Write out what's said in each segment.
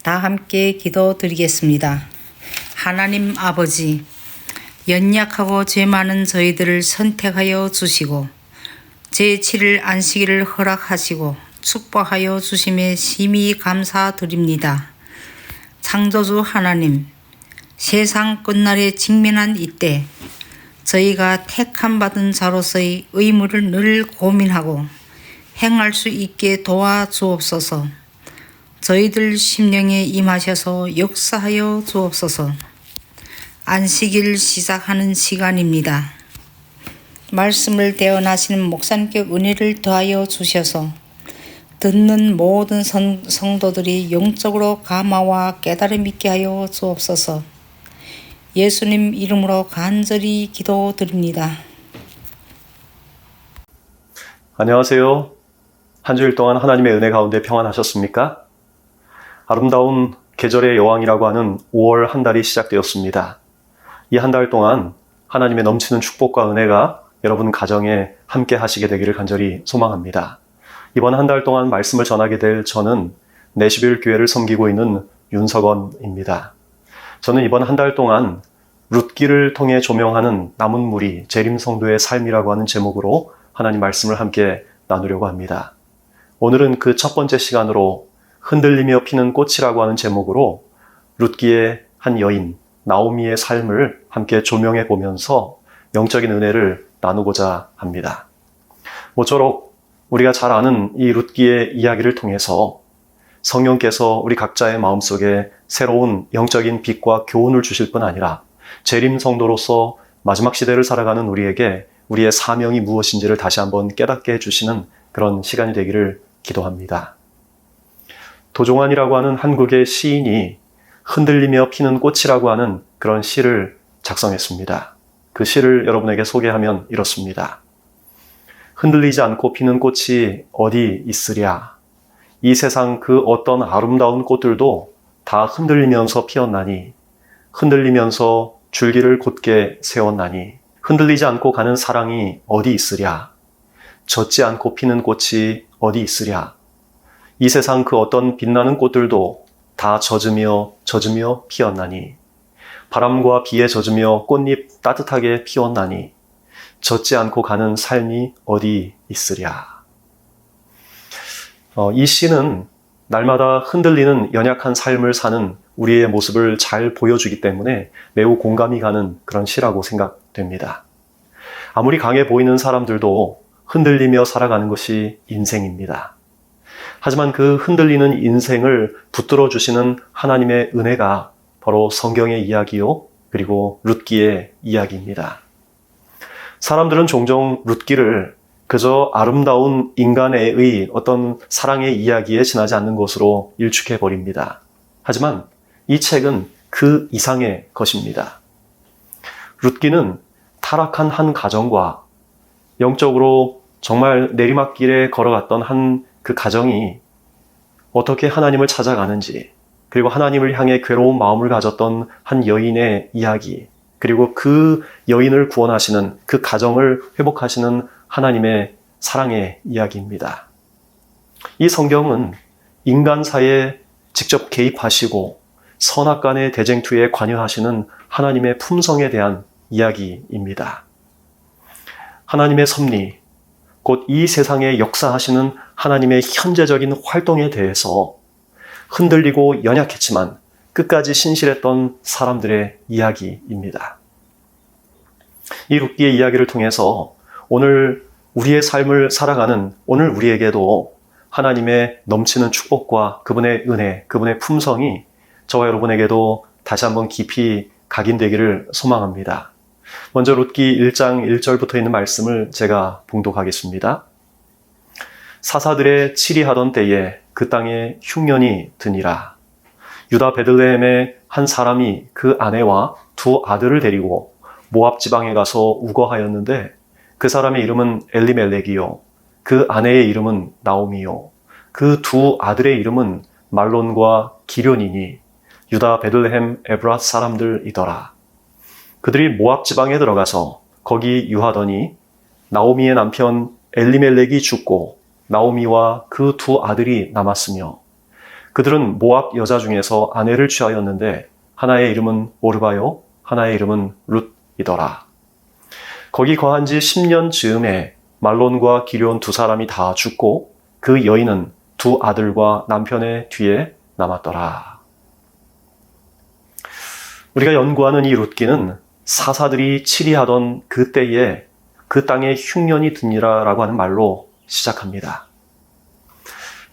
다 함께 기도드리겠습니다. 하나님 아버지, 연약하고 죄 많은 저희들을 선택하여 주시고 제7일 안식일을 허락하시고 축복하여 주심에 심히 감사드립니다. 창조주 하나님, 세상 끝날에 직면한 이때 저희가 택함 받은 자로서의 의무를 늘 고민하고 행할 수 있게 도와주옵소서. 저희들 심령에 임하셔서 역사하여 주옵소서. 안식일 시작하는 시간입니다. 말씀을 대언하시는 목사님께 은혜를 더하여 주셔서 듣는 모든 성도들이 영적으로 감화와 깨달음 있게 하여 주옵소서. 예수님 이름으로 간절히 기도드립니다. 안녕하세요. 한 주일 동안 하나님의 은혜 가운데 평안하셨습니까? 아름다운 계절의 여왕이라고 하는 5월 한 달이 시작되었습니다. 이 한 달 동안 하나님의 넘치는 축복과 은혜가 여러분 가정에 함께 하시게 되기를 간절히 소망합니다. 이번 한 달 동안 말씀을 전하게 될 저는 내시빌 교회를 섬기고 있는 윤석원입니다. 저는 이번 한 달 동안 룻기를 통해 조명하는 남은 무리 재림 성도의 삶이라고 하는 제목으로 하나님 말씀을 함께 나누려고 합니다. 오늘은 그 첫 번째 시간으로 흔들리며 피는 꽃이라고 하는 제목으로 룻기의 한 여인 나오미의 삶을 함께 조명해 보면서 영적인 은혜를 나누고자 합니다. 모쪼록 우리가 잘 아는 이 룻기의 이야기를 통해서 성령께서 우리 각자의 마음속에 새로운 영적인 빛과 교훈을 주실 뿐 아니라 재림 성도로서 마지막 시대를 살아가는 우리에게 우리의 사명이 무엇인지를 다시 한번 깨닫게 해주시는 그런 시간이 되기를 기도합니다. 도종환이라고 하는 한국의 시인이 흔들리며 피는 꽃이라고 하는 그런 시를 작성했습니다. 그 시를 여러분에게 소개하면 이렇습니다. 흔들리지 않고 피는 꽃이 어디 있으랴. 이 세상 그 어떤 아름다운 꽃들도 다 흔들리면서 피었나니 흔들리면서 줄기를 곧게 세웠나니 흔들리지 않고 가는 사랑이 어디 있으랴. 젖지 않고 피는 꽃이 어디 있으랴. 이 세상 그 어떤 빛나는 꽃들도 다 젖으며 피었나니 바람과 비에 젖으며 꽃잎 따뜻하게 피웠나니 젖지 않고 가는 삶이 어디 있으랴. 이 시는 날마다 흔들리는 연약한 삶을 사는 우리의 모습을 잘 보여주기 때문에 매우 공감이 가는 그런 시라고 생각됩니다. 아무리 강해 보이는 사람들도 흔들리며 살아가는 것이 인생입니다. 하지만 그 흔들리는 인생을 붙들어 주시는 하나님의 은혜가 바로 성경의 이야기요, 그리고 룻기의 이야기입니다. 사람들은 종종 룻기를 그저 아름다운 인간의 어떤 사랑의 이야기에 지나지 않는 것으로 일축해 버립니다. 하지만 이 책은 그 이상의 것입니다. 룻기는 타락한 한 가정과 영적으로 정말 내리막길에 걸어갔던 한 그 가정이 어떻게 하나님을 찾아가는지, 그리고 하나님을 향해 괴로운 마음을 가졌던 한 여인의 이야기, 그리고 그 여인을 구원하시는, 그 가정을 회복하시는 하나님의 사랑의 이야기입니다. 이 성경은 인간사에 직접 개입하시고 선악간의 대쟁투에 관여하시는 하나님의 품성에 대한 이야기입니다. 하나님의 섭리, 곧 이 세상에 역사하시는 하나님의 현재적인 활동에 대해서 흔들리고 연약했지만 끝까지 신실했던 사람들의 이야기입니다. 이 룻기의 이야기를 통해서 오늘 우리의 삶을 살아가는 오늘 우리에게도 하나님의 넘치는 축복과 그분의 은혜, 그분의 품성이 저와 여러분에게도 다시 한번 깊이 각인되기를 소망합니다. 먼저 룻기 1장 1절부터 있는 말씀을 제가 봉독하겠습니다. 사사들의 치리하던 때에 그 땅에 흉년이 드니라. 유다 베들레헴의 한 사람이 그 아내와 두 아들을 데리고 모압 지방에 가서 우거하였는데 그 사람의 이름은 엘리멜렉이요 그 아내의 이름은 나오미요 그 두 아들의 이름은 말론과 기련이니 유다 베들레헴 에브랏 사람들이더라. 그들이 모압 지방에 들어가서 거기 유하더니 나오미의 남편 엘리멜렉이 죽고 나오미와 그 두 아들이 남았으며 그들은 모압 여자 중에서 아내를 취하였는데 하나의 이름은 오르바요, 하나의 이름은 룻이더라. 거기 거한 지 10년 즈음에 말론과 기럧 두 사람이 다 죽고 그 여인은 두 아들과 남편의 뒤에 남았더라. 우리가 연구하는 이 룻기는 사사들이 치리하던 그 때에 그 땅에 흉년이 드니라라고 하는 말로 시작합니다.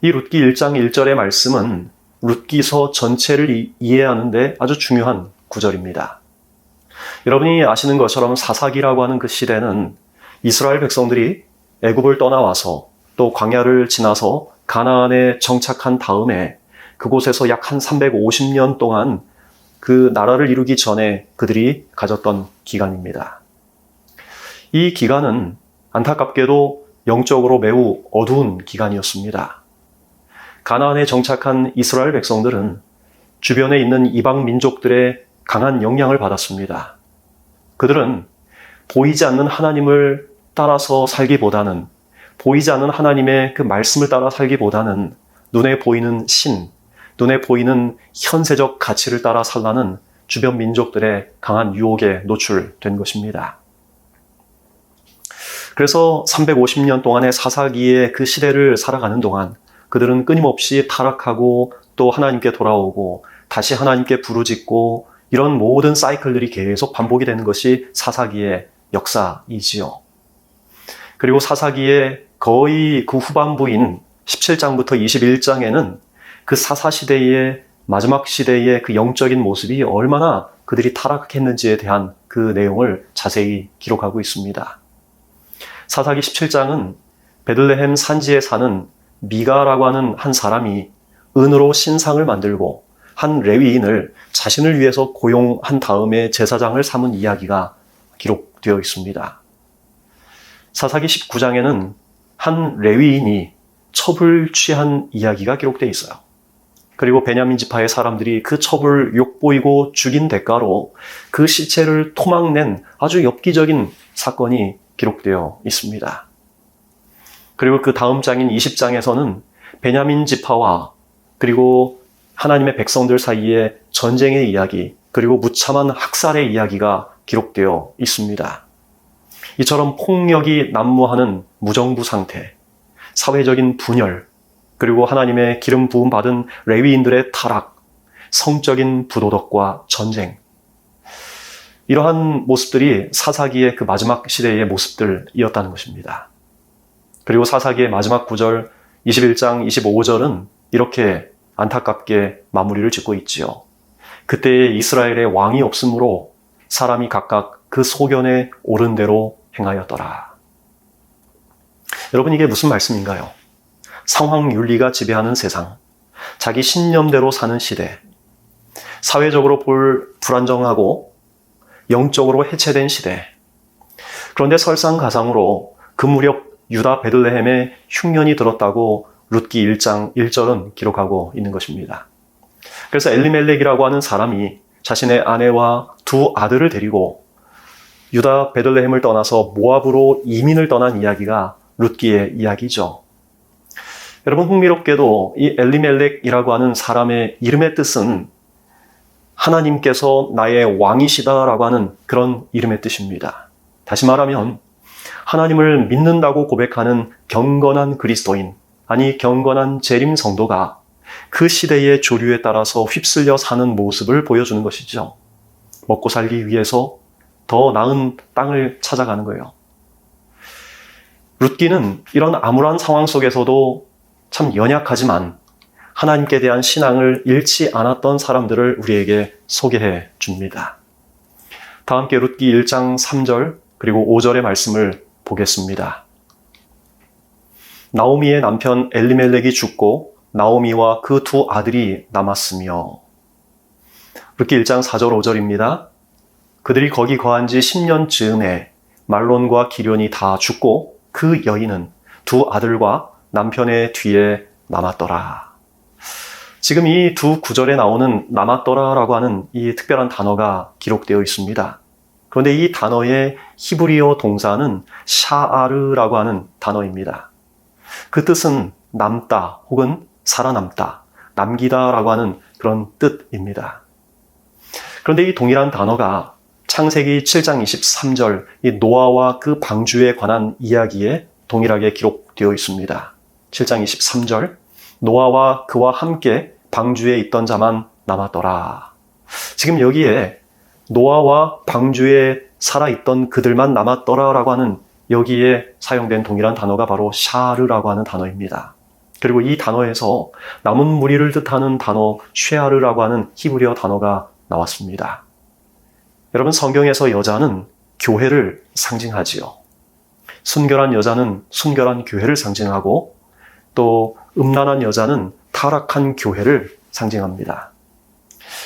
이 룻기 1장 1절의 말씀은 룻기서 전체를 이해하는데 아주 중요한 구절입니다. 여러분이 아시는 것처럼 사사기라고 하는 그 시대는 이스라엘 백성들이 애굽을 떠나와서 또 광야를 지나서 가나안에 정착한 다음에 그곳에서 약 한 350년 동안 그 나라를 이루기 전에 그들이 가졌던 기간입니다. 이 기간은 안타깝게도 영적으로 매우 어두운 기간이었습니다. 가나안에 정착한 이스라엘 백성들은 주변에 있는 이방 민족들의 강한 영향을 받았습니다. 그들은 보이지 않는 하나님을 따라서 살기보다는, 보이지 않는 하나님의 그 말씀을 따라 살기보다는 눈에 보이는 신, 눈에 보이는 현세적 가치를 따라 살라는 주변 민족들의 강한 유혹에 노출된 것입니다. 그래서 350년 동안의 사사기의 그 시대를 살아가는 동안 그들은 끊임없이 타락하고 또 하나님께 돌아오고 다시 하나님께 부르짖고 이런 모든 사이클들이 계속 반복이 되는 것이 사사기의 역사이지요. 그리고 사사기의 거의 그 후반부인 17장부터 21장에는 그 사사시대의 마지막 시대의 그 영적인 모습이 얼마나 그들이 타락했는지에 대한 그 내용을 자세히 기록하고 있습니다. 사사기 17장은 베들레헴 산지에 사는 미가라고 하는 한 사람이 은으로 신상을 만들고 한 레위인을 자신을 위해서 고용한 다음에 제사장을 삼은 이야기가 기록되어 있습니다. 사사기 19장에는 한 레위인이 첩을 취한 이야기가 기록되어 있어요. 그리고 베냐민 지파의 사람들이 그 첩을 욕보이고 죽인 대가로 그 시체를 토막낸 아주 엽기적인 사건이 기록되어 있습니다. 그리고 그 다음 장인 20장에서는 베냐민 지파와 그리고 하나님의 백성들 사이에 전쟁의 이야기, 그리고 무참한 학살의 이야기가 기록되어 있습니다. 이처럼 폭력이 난무하는 무정부 상태, 사회적인 분열, 그리고 하나님의 기름 부음 받은 레위인들의 타락, 성적인 부도덕과 전쟁, 이러한 모습들이 사사기의 그 마지막 시대의 모습들이었다는 것입니다. 그리고 사사기의 마지막 구절 21장 25절은 이렇게 안타깝게 마무리를 짓고 있지요. 그때에 이스라엘의 왕이 없으므로 사람이 각각 그 소견에 옳은 대로 행하였더라. 여러분, 이게 무슨 말씀인가요? 상황 윤리가 지배하는 세상, 자기 신념대로 사는 시대, 사회적으로 불안정하고 영적으로 해체된 시대. 그런데 설상가상으로 그 무렵 유다 베들레헴에 흉년이 들었다고 룻기 1장 1절은 기록하고 있는 것입니다. 그래서 엘리멜렉이라고 하는 사람이 자신의 아내와 두 아들을 데리고 유다 베들레헴을 떠나서 모압으로 이민을 떠난 이야기가 룻기의 이야기죠. 여러분, 흥미롭게도 이 엘리멜렉이라고 하는 사람의 이름의 뜻은 하나님께서 나의 왕이시다라고 하는 그런 이름의 뜻입니다. 다시 말하면 하나님을 믿는다고 고백하는 경건한 그리스도인, 아니 경건한 재림 성도가 그 시대의 조류에 따라서 휩쓸려 사는 모습을 보여주는 것이죠. 먹고 살기 위해서 더 나은 땅을 찾아가는 거예요. 룻기는 이런 암울한 상황 속에서도 참 연약하지만 하나님께 대한 신앙을 잃지 않았던 사람들을 우리에게 소개해 줍니다. 다 함께 룻기 1장 3절 그리고 5절의 말씀을 보겠습니다. 나오미의 남편 엘리멜렉이 죽고 나오미와 그 두 아들이 남았으며. 룻기 1장 4절 5절입니다. 그들이 거기 거한 지 10년 즈음에 말론과 기럧이 다 죽고 그 여인은 두 아들과 남편의 뒤에 남았더라. 지금 이 두 구절에 나오는 남았더라라고 하는 이 특별한 단어가 기록되어 있습니다. 그런데 이 단어의 히브리어 동사는 샤아르라고 하는 단어입니다. 그 뜻은 남다 혹은 살아남다, 남기다라고 하는 그런 뜻입니다. 그런데 이 동일한 단어가 창세기 7장 23절 이 노아와 그 방주에 관한 이야기에 동일하게 기록되어 있습니다. 7장 23절 노아와 그와 함께 방주에 있던 자만 남았더라. 지금 여기에 노아와 방주에 살아있던 그들만 남았더라라고 하는 여기에 사용된 동일한 단어가 바로 샤르라고 하는 단어입니다. 그리고 이 단어에서 남은 무리를 뜻하는 단어 쉐아르라고 하는 히브리어 단어가 나왔습니다. 여러분, 성경에서 여자는 교회를 상징하지요. 순결한 여자는 순결한 교회를 상징하고 또 음란한 여자는 타락한 교회를 상징합니다.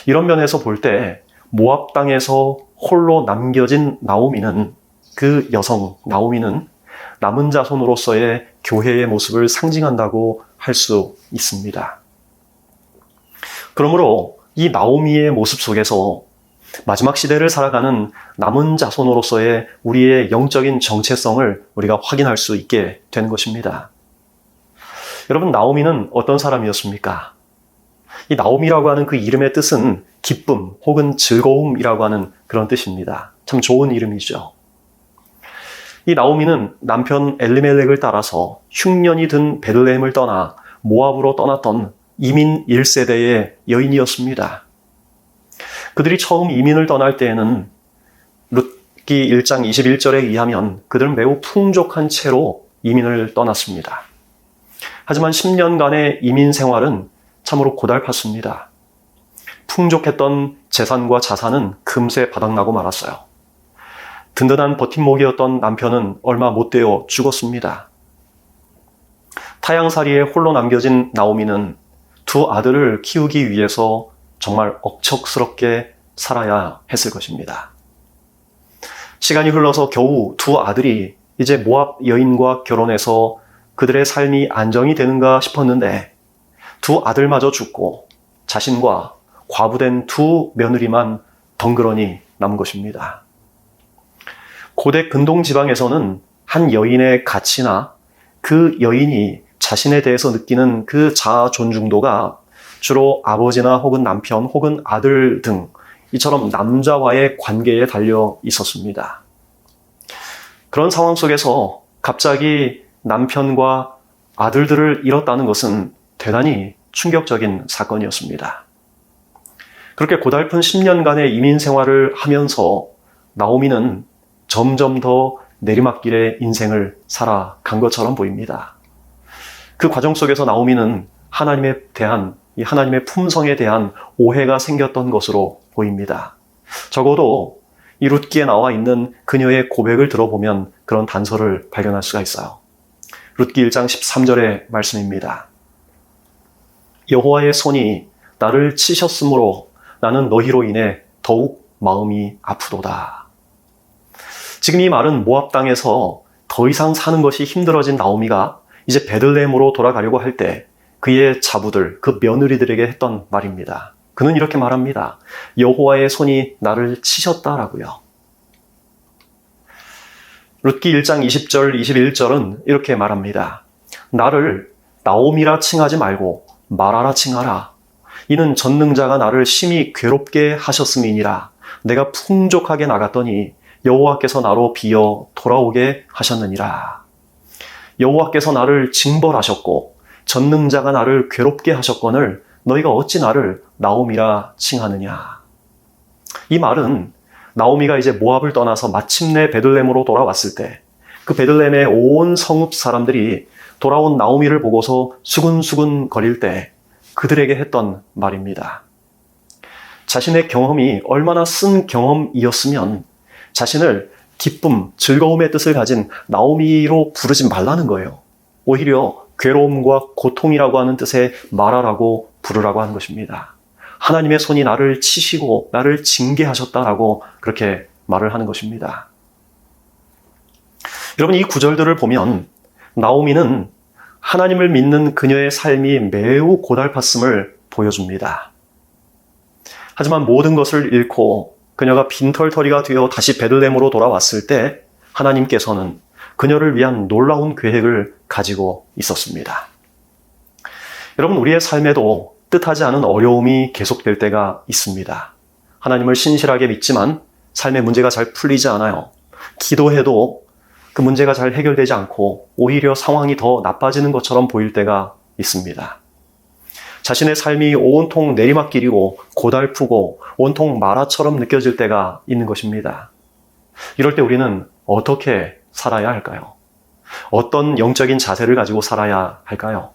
이런 면에서 볼 때 모압 땅에서 홀로 남겨진 나오미는 그 여성 나오미는 남은 자손으로서의 교회의 모습을 상징한다고 할 수 있습니다. 그러므로 이 나오미의 모습 속에서 마지막 시대를 살아가는 남은 자손으로서의 우리의 영적인 정체성을 우리가 확인할 수 있게 된 것입니다. 여러분, 나오미는 어떤 사람이었습니까? 이 나오미라고 하는 그 이름의 뜻은 기쁨 혹은 즐거움이라고 하는 그런 뜻입니다. 참 좋은 이름이죠. 이 나오미는 남편 엘리멜렉을 따라서 흉년이 든 베들레헴을 떠나 모압으로 떠났던 이민 1세대의 여인이었습니다. 그들이 처음 이민을 떠날 때에는 룻기 1장 21절에 의하면 그들은 매우 풍족한 채로 이민을 떠났습니다. 하지만 10년간의 이민 생활은 참으로 고달팠습니다. 풍족했던 재산과 자산은 금세 바닥나고 말았어요. 든든한 버팀목이었던 남편은 얼마 못 되어 죽었습니다. 타향살이에 홀로 남겨진 나오미는 두 아들을 키우기 위해서 정말 억척스럽게 살아야 했을 것입니다. 시간이 흘러서 겨우 두 아들이 이제 모압 여인과 결혼해서 그들의 삶이 안정이 되는가 싶었는데 두 아들마저 죽고 자신과 과부된 두 며느리만 덩그러니 남은 것입니다. 고대 근동 지방에서는 한 여인의 가치나 그 여인이 자신에 대해서 느끼는 그 자아 존중도가 주로 아버지나 혹은 남편 혹은 아들 등 이처럼 남자와의 관계에 달려 있었습니다. 그런 상황 속에서 갑자기 남편과 아들들을 잃었다는 것은 대단히 충격적인 사건이었습니다. 그렇게 고달픈 10년간의 이민 생활을 하면서 나오미는 점점 더 내리막길의 인생을 살아간 것처럼 보입니다. 그 과정 속에서 나오미는 이 하나님의 품성에 대한 오해가 생겼던 것으로 보입니다. 적어도 이 룻기에 나와 있는 그녀의 고백을 들어보면 그런 단서를 발견할 수가 있어요. 룻기 1장 13절의 말씀입니다. 여호와의 손이 나를 치셨으므로 나는 너희로 인해 더욱 마음이 아프도다. 지금 이 말은 모압 땅에서 더 이상 사는 것이 힘들어진 나오미가 이제 베들레헴으로 돌아가려고 할 때 그의 자부들, 그 며느리들에게 했던 말입니다. 그는 이렇게 말합니다. 여호와의 손이 나를 치셨다라고요. 룻기 1장 20절, 21절은 이렇게 말합니다. 나를 나오미라 칭하지 말고 마라라 칭하라. 이는 전능자가 나를 심히 괴롭게 하셨음이니라. 내가 풍족하게 나갔더니 여호와께서 나로 비어 돌아오게 하셨느니라. 여호와께서 나를 징벌하셨고 전능자가 나를 괴롭게 하셨거늘 너희가 어찌 나를 나오미라 칭하느냐. 이 말은 나오미가 이제 모압을 떠나서 마침내 베들레헴으로 돌아왔을 때 그 베들레헴의 온 성읍 사람들이 돌아온 나오미를 보고서 수근수근 거릴 때 그들에게 했던 말입니다. 자신의 경험이 얼마나 쓴 경험이었으면 자신을 기쁨, 즐거움의 뜻을 가진 나오미로 부르지 말라는 거예요. 오히려 괴로움과 고통이라고 하는 뜻의 마라라고 부르라고 하는 것입니다. 하나님의 손이 나를 치시고 나를 징계하셨다라고 그렇게 말을 하는 것입니다. 여러분, 이 구절들을 보면 나오미는 하나님을 믿는 그녀의 삶이 매우 고달팠음을 보여줍니다. 하지만 모든 것을 잃고 그녀가 빈털터리가 되어 다시 베들레헴으로 돌아왔을 때 하나님께서는 그녀를 위한 놀라운 계획을 가지고 있었습니다. 여러분, 우리의 삶에도 뜻하지 않은 어려움이 계속될 때가 있습니다. 하나님을 신실하게 믿지만 삶의 문제가 잘 풀리지 않아요. 기도해도 그 문제가 잘 해결되지 않고 오히려 상황이 더 나빠지는 것처럼 보일 때가 있습니다. 자신의 삶이 온통 내리막길이고 고달프고 온통 마라처럼 느껴질 때가 있는 것입니다. 이럴 때 우리는 어떻게 살아야 할까요? 어떤 영적인 자세를 가지고 살아야 할까요?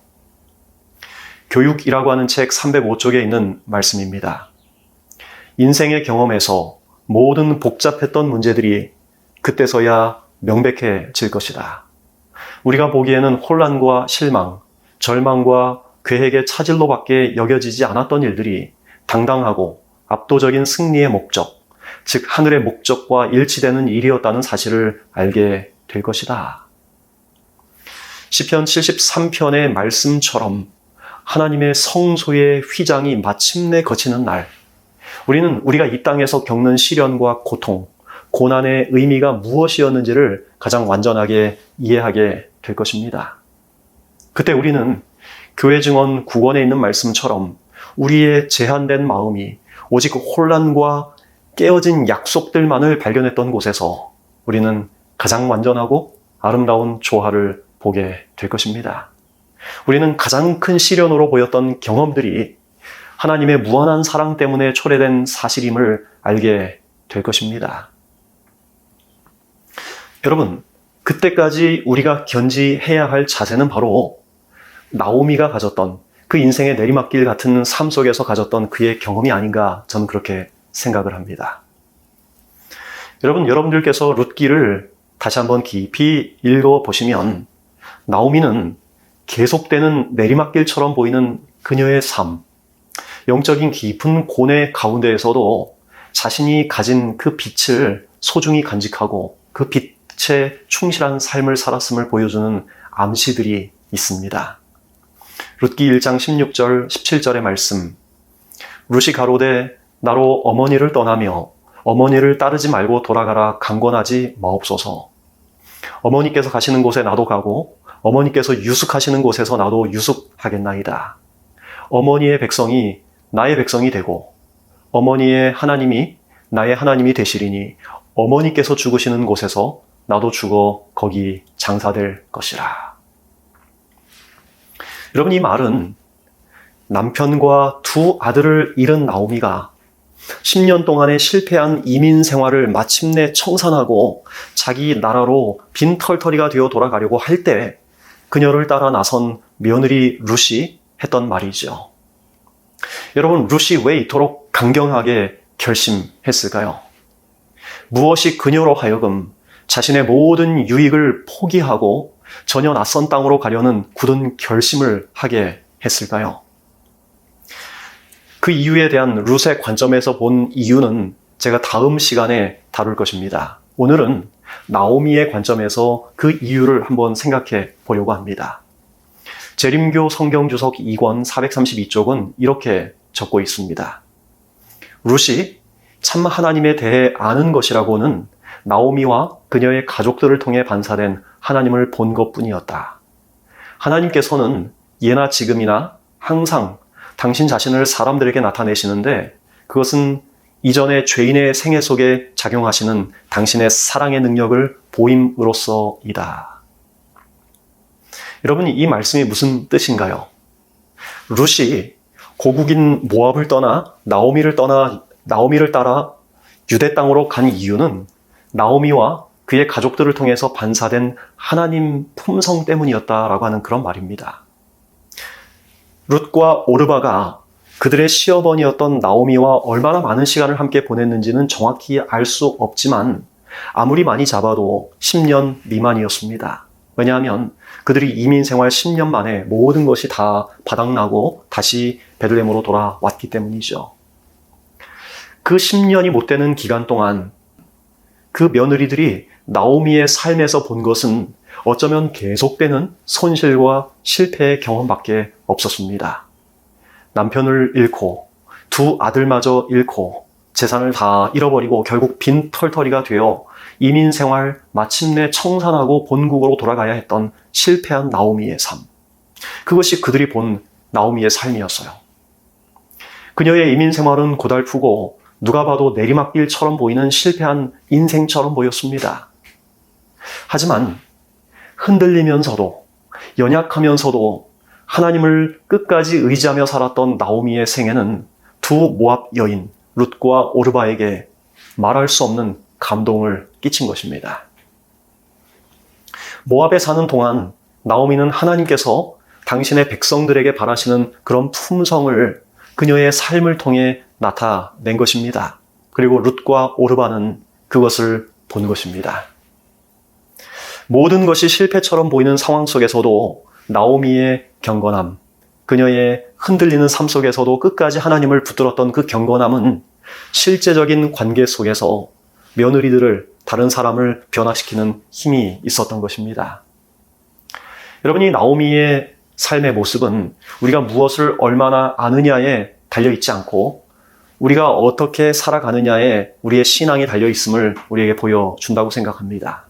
교육이라고 하는 책 305쪽에 있는 말씀입니다. 인생의 경험에서 모든 복잡했던 문제들이 그때서야 명백해질 것이다. 우리가 보기에는 혼란과 실망, 절망과 계획의 차질로밖에 여겨지지 않았던 일들이 당당하고 압도적인 승리의 목적, 즉 하늘의 목적과 일치되는 일이었다는 사실을 알게 될 것이다. 시편 73편의 말씀처럼 하나님의 성소의 휘장이 마침내 거치는 날, 우리는 우리가 이 땅에서 겪는 시련과 고통, 고난의 의미가 무엇이었는지를 가장 완전하게 이해하게 될 것입니다. 그때 우리는 교회 증언 9권에 있는 말씀처럼 우리의 제한된 마음이 오직 혼란과 깨어진 약속들만을 발견했던 곳에서 우리는 가장 완전하고 아름다운 조화를 보게 될 것입니다. 우리는 가장 큰 시련으로 보였던 경험들이 하나님의 무한한 사랑 때문에 초래된 사실임을 알게 될 것입니다. 여러분, 그때까지 우리가 견지해야 할 자세는 바로 나오미가 가졌던 그 인생의 내리막길 같은 삶 속에서 가졌던 그의 경험이 아닌가 저는 그렇게 생각을 합니다. 여러분들께서 룻기를 다시 한번 깊이 읽어보시면 나오미는 계속되는 내리막길처럼 보이는 그녀의 삶, 영적인 깊은 고뇌 가운데에서도 자신이 가진 그 빛을 소중히 간직하고 그 빛에 충실한 삶을 살았음을 보여주는 암시들이 있습니다. 룻기 1장 16절, 17절의 말씀. 룻이 가로되 나로 어머니를 떠나며 어머니를 따르지 말고 돌아가라 강권하지 마옵소서. 어머니께서 가시는 곳에 나도 가고 어머니께서 유숙하시는 곳에서 나도 유숙하겠나이다. 어머니의 백성이 나의 백성이 되고 어머니의 하나님이 나의 하나님이 되시리니 어머니께서 죽으시는 곳에서 나도 죽어 거기 장사될 것이라. 여러분, 이 말은 남편과 두 아들을 잃은 나오미가 10년 동안의 실패한 이민 생활을 마침내 청산하고 자기 나라로 빈털터리가 되어 돌아가려고 할 때 그녀를 따라 나선 며느리 룻이 했던 말이죠. 여러분, 룻이 왜 이토록 강경하게 결심했을까요? 무엇이 그녀로 하여금 자신의 모든 유익을 포기하고 전혀 낯선 땅으로 가려는 굳은 결심을 하게 했을까요? 그 이유에 대한 룻의 관점에서 본 이유는 제가 다음 시간에 다룰 것입니다. 오늘은 나오미의 관점에서 그 이유를 한번 생각해 보려고 합니다. 재림교 성경주석 2권 432쪽은 이렇게 적고 있습니다. 룻이 참 하나님에 대해 아는 것이라고는 나오미와 그녀의 가족들을 통해 반사된 하나님을 본 것뿐이었다. 하나님께서는 예나 지금이나 항상 당신 자신을 사람들에게 나타내시는데 그것은 이전의 죄인의 생애 속에 작용하시는 당신의 사랑의 능력을 보임으로써이다. 여러분, 이 말씀이 무슨 뜻인가요? 룻이 고국인 모압을 떠나 나오미를 따라 유대 땅으로 간 이유는 나오미와 그의 가족들을 통해서 반사된 하나님 품성 때문이었다라고 하는 그런 말입니다. 룻과 오르바가 그들의 시어머니였던 나오미와 얼마나 많은 시간을 함께 보냈는지는 정확히 알 수 없지만 아무리 많이 잡아도 10년 미만이었습니다. 왜냐하면 그들이 이민 생활 10년 만에 모든 것이 다 바닥나고 다시 베들레헴으로 돌아왔기 때문이죠. 그 10년이 못 되는 기간 동안 그 며느리들이 나오미의 삶에서 본 것은 어쩌면 계속되는 손실과 실패의 경험밖에 없었습니다. 남편을 잃고 두 아들마저 잃고 재산을 다 잃어버리고 결국 빈털터리가 되어 이민 생활 마침내 청산하고 본국으로 돌아가야 했던 실패한 나오미의 삶. 그것이 그들이 본 나오미의 삶이었어요. 그녀의 이민 생활은 고달프고 누가 봐도 내리막길처럼 보이는 실패한 인생처럼 보였습니다. 하지만 흔들리면서도 연약하면서도 하나님을 끝까지 의지하며 살았던 나오미의 생애는 두 모압 여인 룻과 오르바에게 말할 수 없는 감동을 끼친 것입니다. 모압에 사는 동안 나오미는 하나님께서 당신의 백성들에게 바라시는 그런 품성을 그녀의 삶을 통해 나타낸 것입니다. 그리고 룻과 오르바는 그것을 본 것입니다. 모든 것이 실패처럼 보이는 상황 속에서도 나오미의 경건함, 그녀의 흔들리는 삶 속에서도 끝까지 하나님을 붙들었던 그 경건함은 실제적인 관계 속에서 며느리들을, 다른 사람을 변화시키는 힘이 있었던 것입니다. 여러분이 나오미의 삶의 모습은 우리가 무엇을 얼마나 아느냐에 달려있지 않고 우리가 어떻게 살아가느냐에 우리의 신앙이 달려있음을 우리에게 보여준다고 생각합니다.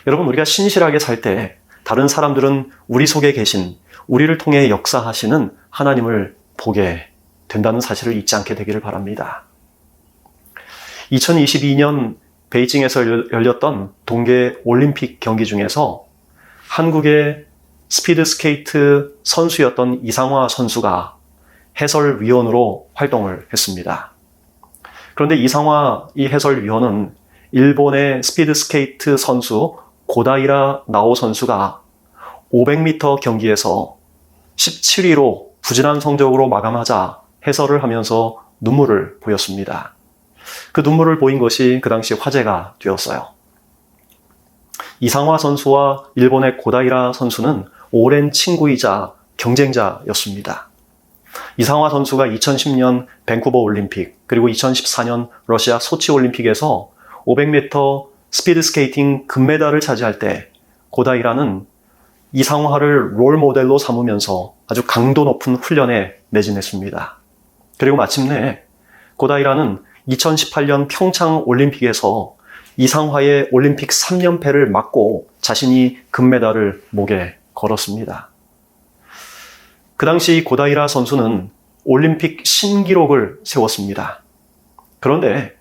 여러분, 우리가 신실하게 살 때 다른 사람들은 우리 속에 계신, 우리를 통해 역사하시는 하나님을 보게 된다는 사실을 잊지 않게 되기를 바랍니다. 2022년 베이징에서 열렸던 동계 올림픽 경기 중에서 한국의 스피드 스케이트 선수였던 이상화 선수가 해설위원으로 활동을 했습니다. 그런데 이상화 이 해설위원은 일본의 스피드 스케이트 선수 고다이라 나오 선수가 500m 경기에서 17위로 부진한 성적으로 마감하자 해설을 하면서 눈물을 보였습니다. 그 눈물을 보인 것이 그 당시 화제가 되었어요. 이상화 선수와 일본의 고다이라 선수는 오랜 친구이자 경쟁자였습니다. 이상화 선수가 2010년 밴쿠버 올림픽, 그리고 2014년 러시아 소치 올림픽에서 500m 스피드 스케이팅 금메달을 차지할 때 고다이라는 이상화를 롤 모델로 삼으면서 아주 강도 높은 훈련에 매진했습니다. 그리고 마침내 고다이라는 2018년 평창 올림픽에서 이상화의 올림픽 3연패를 막고 자신이 금메달을 목에 걸었습니다. 그 당시 고다이라 선수는 올림픽 신기록을 세웠습니다. 그런데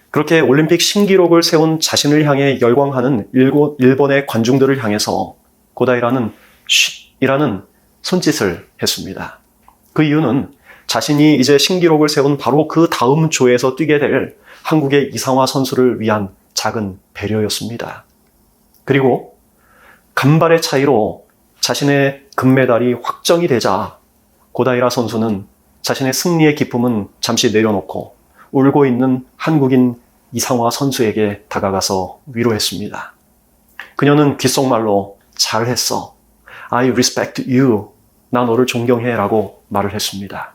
그렇게 올림픽 신기록을 세운 자신을 향해 열광하는 일본의 관중들을 향해서 고다이라는 쉿이라는 손짓을 했습니다. 그 이유는 자신이 이제 신기록을 세운 바로 그 다음 조에서 뛰게 될 한국의 이상화 선수를 위한 작은 배려였습니다. 그리고 간발의 차이로 자신의 금메달이 확정이 되자 고다이라 선수는 자신의 승리의 기쁨은 잠시 내려놓고 울고 있는 한국인 이상화 선수에게 다가가서 위로했습니다. 그녀는 귓속말로 잘했어. I respect you. 나 너를 존경해 라고 말을 했습니다.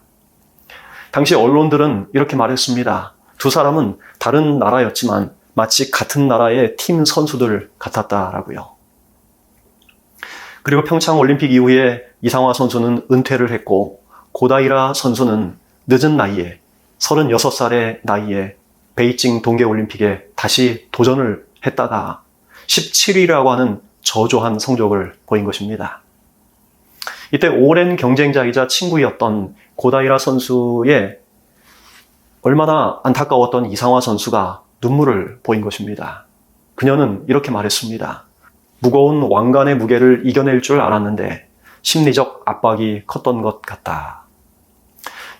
당시 언론들은 이렇게 말했습니다. 두 사람은 다른 나라였지만 마치 같은 나라의 팀 선수들 같았다라고요. 그리고 평창 올림픽 이후에 이상화 선수는 은퇴를 했고 고다이라 선수는 늦은 나이에 36살의 나이에 베이징 동계올림픽에 다시 도전을 했다가 17위라고 하는 저조한 성적을 보인 것입니다. 이때 오랜 경쟁자이자 친구였던 고다이라 선수의 얼마나 안타까웠던 이상화 선수가 눈물을 보인 것입니다. 그녀는 이렇게 말했습니다. 무거운 왕관의 무게를 이겨낼 줄 알았는데 심리적 압박이 컸던 것 같다.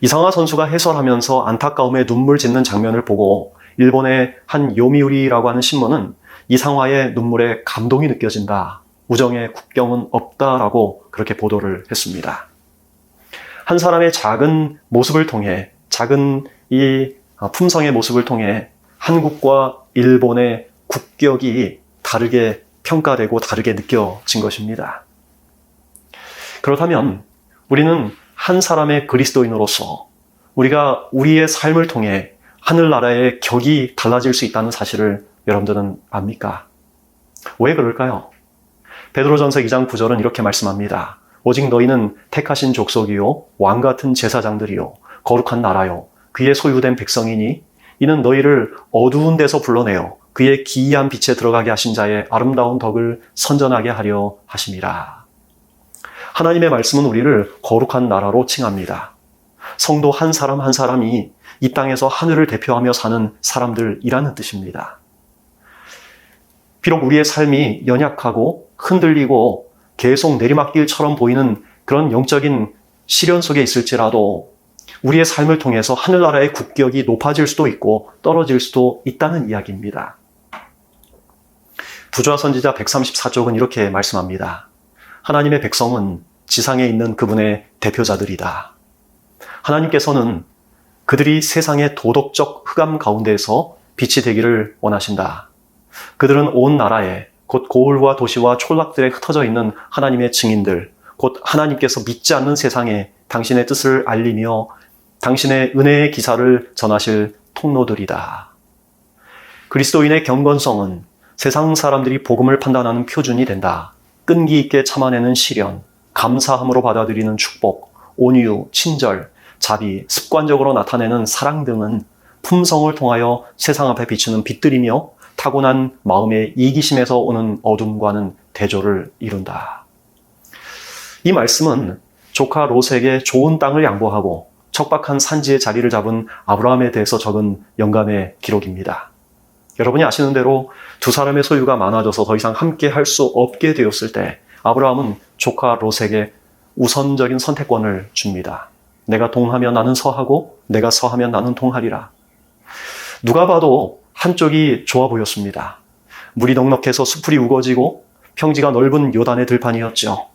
이상화 선수가 해설하면서 안타까움에 눈물 짓는 장면을 보고 일본의 한 요미우리라고 하는 신문은 이상화의 눈물에 감동이 느껴진다. 우정의 국경은 없다라고 그렇게 보도를 했습니다. 한 사람의 작은 모습을 통해, 작은 이 품성의 모습을 통해 한국과 일본의 국격이 다르게 평가되고 다르게 느껴진 것입니다. 그렇다면 우리는 한 사람의 그리스도인으로서 우리가 우리의 삶을 통해 하늘나라의 격이 달라질 수 있다는 사실을 여러분들은 압니까? 왜 그럴까요? 베드로전서 2장 9절은 이렇게 말씀합니다. 오직 너희는 택하신 족속이요 왕 같은 제사장들이요 거룩한 나라요 그의 소유된 백성이니 이는 너희를 어두운 데서 불러내어 그의 기이한 빛에 들어가게 하신 자의 아름다운 덕을 선전하게 하려 하심이라. 하나님의 말씀은 우리를 거룩한 나라로 칭합니다. 성도 한 사람 한 사람이 이 땅에서 하늘을 대표하며 사는 사람들이라는 뜻입니다. 비록 우리의 삶이 연약하고 흔들리고 계속 내리막길처럼 보이는 그런 영적인 시련 속에 있을지라도 우리의 삶을 통해서 하늘나라의 국격이 높아질 수도 있고 떨어질 수도 있다는 이야기입니다. 부조화 선지자 134쪽은 이렇게 말씀합니다. 하나님의 백성은 지상에 있는 그분의 대표자들이다. 하나님께서는 그들이 세상의 도덕적 흑암 가운데에서 빛이 되기를 원하신다. 그들은 온 나라에 곧 고을과 도시와 촌락들에 흩어져 있는 하나님의 증인들, 곧 하나님께서 믿지 않는 세상에 당신의 뜻을 알리며 당신의 은혜의 기사를 전하실 통로들이다. 그리스도인의 경건성은 세상 사람들이 복음을 판단하는 표준이 된다. 끈기 있게 참아내는 시련, 감사함으로 받아들이는 축복, 온유, 친절, 자비, 습관적으로 나타내는 사랑 등은 품성을 통하여 세상 앞에 비추는 빛들이며 타고난 마음의 이기심에서 오는 어둠과는 대조를 이룬다. 이 말씀은 조카 롯에게 좋은 땅을 양보하고 척박한 산지에 자리를 잡은 아브라함에 대해서 적은 영감의 기록입니다. 여러분이 아시는 대로 두 사람의 소유가 많아져서 더 이상 함께 할 수 없게 되었을 때 아브라함은 조카 롯에게 우선적인 선택권을 줍니다. 내가 동하면 나는 서하고 내가 서하면 나는 동하리라. 누가 봐도 한쪽이 좋아 보였습니다. 물이 넉넉해서 수풀이 우거지고 평지가 넓은 요단의 들판이었죠.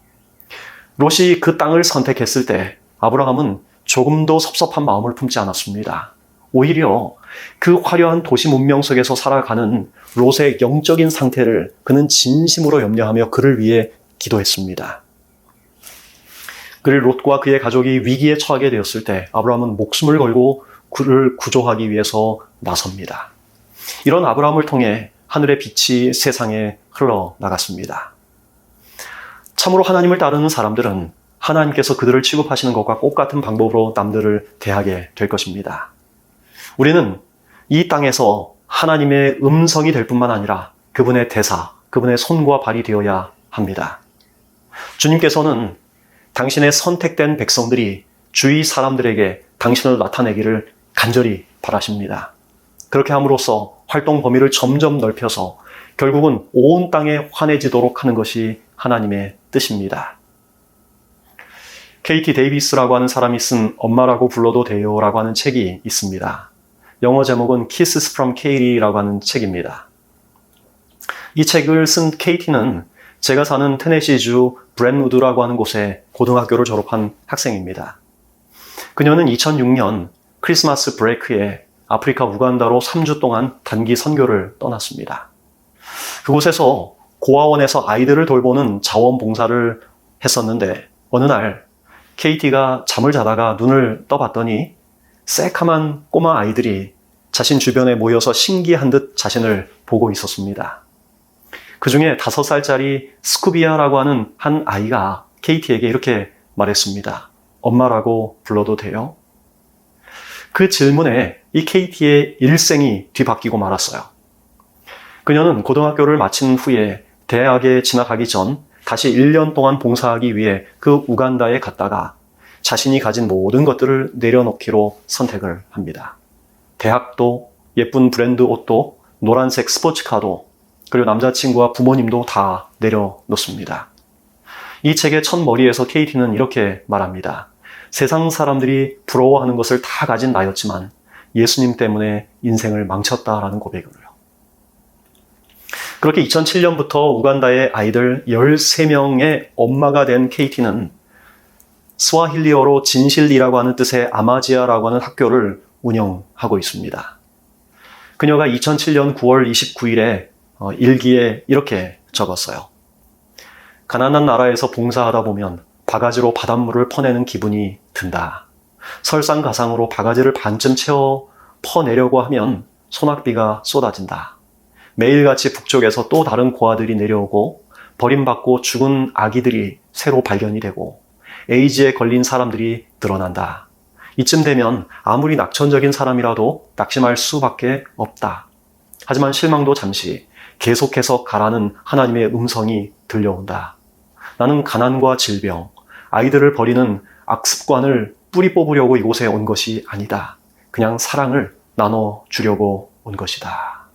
롯이 그 땅을 선택했을 때 아브라함은 조금도 섭섭한 마음을 품지 않았습니다. 오히려 그 화려한 도시 문명 속에서 살아가는 롯의 영적인 상태를 그는 진심으로 염려하며 그를 위해 기도했습니다. 그를 롯과 그의 가족이 위기에 처하게 되었을 때 아브라함은 목숨을 걸고 그를 구조하기 위해서 나섭니다. 이런 아브라함을 통해 하늘의 빛이 세상에 흘러나갔습니다. 참으로 하나님을 따르는 사람들은 하나님께서 그들을 취급하시는 것과 똑같은 방법으로 남들을 대하게 될 것입니다. 우리는 이 땅에서 하나님의 음성이 될 뿐만 아니라 그분의 대사, 그분의 손과 발이 되어야 합니다. 주님께서는 당신의 선택된 백성들이 주위 사람들에게 당신을 나타내기를 간절히 바라십니다. 그렇게 함으로써 활동 범위를 점점 넓혀서 결국은 온 땅에 환해지도록 하는 것이 하나님의 뜻입니다. KT 데이비스라고 하는 사람이 쓴 엄마라고 불러도 돼요라고 하는 책이 있습니다. 영어 제목은 Kisses from Katie라고 하는 책입니다. 이 책을 쓴 KT는 제가 사는 테네시주 브랜우드라고 하는 곳에 고등학교를 졸업한 학생입니다. 그녀는 2006년 크리스마스 브레이크에 아프리카 우간다로 3주 동안 단기 선교를 떠났습니다. 그곳에서 고아원에서 아이들을 돌보는 자원봉사를 했었는데 어느 날 KT가 잠을 자다가 눈을 떠봤더니 새카만 꼬마 아이들이 자신 주변에 모여서 신기한 듯 자신을 보고 있었습니다. 그 중에 5살짜리 스쿠비아라고 하는 한 아이가 KT에게 이렇게 말했습니다. 엄마라고 불러도 돼요? 그 질문에 이 KT의 일생이 뒤바뀌고 말았어요. 그녀는 고등학교를 마친 후에 대학에 진학하기 전 다시 1년 동안 봉사하기 위해 그 우간다에 갔다가 자신이 가진 모든 것들을 내려놓기로 선택을 합니다. 대학도, 예쁜 브랜드 옷도, 노란색 스포츠카도, 그리고 남자친구와 부모님도 다 내려놓습니다. 이 책의 첫 머리에서 KT는 이렇게 말합니다. 세상 사람들이 부러워하는 것을 다 가진 나였지만 예수님 때문에 인생을 망쳤다라는 고백으로요. 그렇게 2007년부터 우간다의 아이들 13명의 엄마가 된 KT는 스와힐리어로 진실이라고 하는 뜻의 아마지아라고 하는 학교를 운영하고 있습니다. 그녀가 2007년 9월 29일에 일기에 이렇게 적었어요. 가난한 나라에서 봉사하다 보면 바가지로 바닷물을 퍼내는 기분이 든다. 설상가상으로 바가지를 반쯤 채워 퍼내려고 하면 소낙비가 쏟아진다. 매일같이 북쪽에서 또 다른 고아들이 내려오고 버림받고 죽은 아기들이 새로 발견이 되고 에이즈에 걸린 사람들이 드러난다. 이쯤 되면 아무리 낙천적인 사람이라도 낙심할 수밖에 없다. 하지만 실망도 잠시, 계속해서 가라는 하나님의 음성이 들려온다. 나는 가난과 질병, 아이들을 버리는 악습관을 뿌리 뽑으려고 이곳에 온 것이 아니다. 그냥 사랑을 나눠주려고 온 것이다.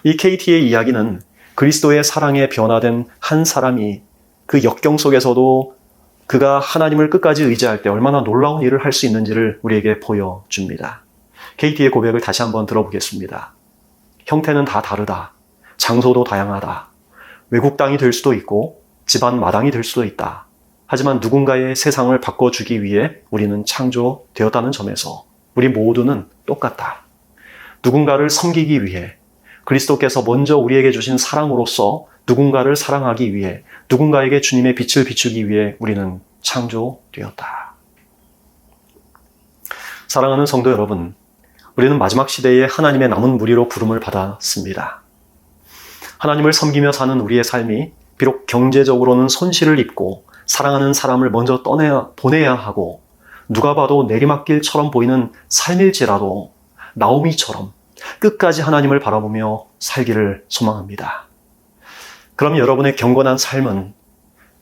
이 KT의 이야기는 그리스도의 사랑에 변화된 한 사람이 그 역경 속에서도 그가 하나님을 끝까지 의지할 때 얼마나 놀라운 일을 할 수 있는지를 우리에게 보여줍니다. KT의 고백을 다시 한번 들어보겠습니다. 형태는 다 다르다. 장소도 다양하다. 외국 땅이 될 수도 있고 집안 마당이 될 수도 있다. 하지만 누군가의 세상을 바꿔주기 위해 우리는 창조되었다는 점에서 우리 모두는 똑같다. 누군가를 섬기기 위해 그리스도께서 먼저 우리에게 주신 사랑으로서 누군가를 사랑하기 위해 누군가에게 주님의 빛을 비추기 위해 우리는 창조되었다. 사랑하는 성도 여러분, 우리는 마지막 시대에 하나님의 남은 무리로 부름을 받았습니다. 하나님을 섬기며 사는 우리의 삶이 비록 경제적으로는 손실을 입고 사랑하는 사람을 먼저 보내야 하고 누가 봐도 내리막길처럼 보이는 삶일지라도 나오미처럼 끝까지 하나님을 바라보며 살기를 소망합니다. 그럼 여러분의 경건한 삶은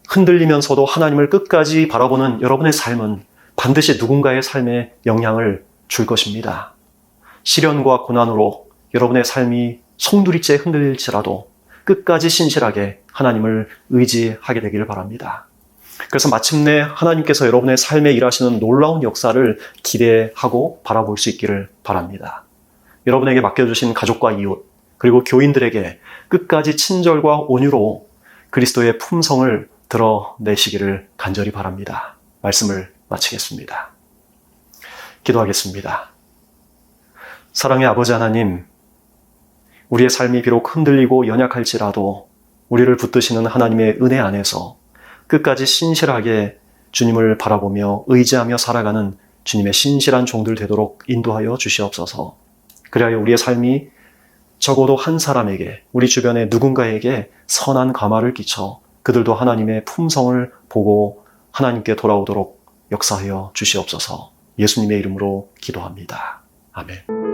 흔들리면서도 하나님을 끝까지 바라보는 여러분의 삶은 반드시 누군가의 삶에 영향을 줄 것입니다. 시련과 고난으로 여러분의 삶이 송두리째 흔들릴지라도 끝까지 신실하게 하나님을 의지하게 되기를 바랍니다. 그래서 마침내 하나님께서 여러분의 삶에 일하시는 놀라운 역사를 기대하고 바라볼 수 있기를 바랍니다. 여러분에게 맡겨주신 가족과 이웃, 그리고 교인들에게 끝까지 친절과 온유로 그리스도의 품성을 드러내시기를 간절히 바랍니다. 말씀을 마치겠습니다. 기도하겠습니다. 사랑의 아버지 하나님, 우리의 삶이 비록 흔들리고 연약할지라도 우리를 붙드시는 하나님의 은혜 안에서 끝까지 신실하게 주님을 바라보며 의지하며 살아가는 주님의 신실한 종들 되도록 인도하여 주시옵소서. 그리하여 우리의 삶이 적어도 한 사람에게, 우리 주변의 누군가에게 선한 감화를 끼쳐 그들도 하나님의 품성을 보고 하나님께 돌아오도록 역사하여 주시옵소서. 예수님의 이름으로 기도합니다. 아멘.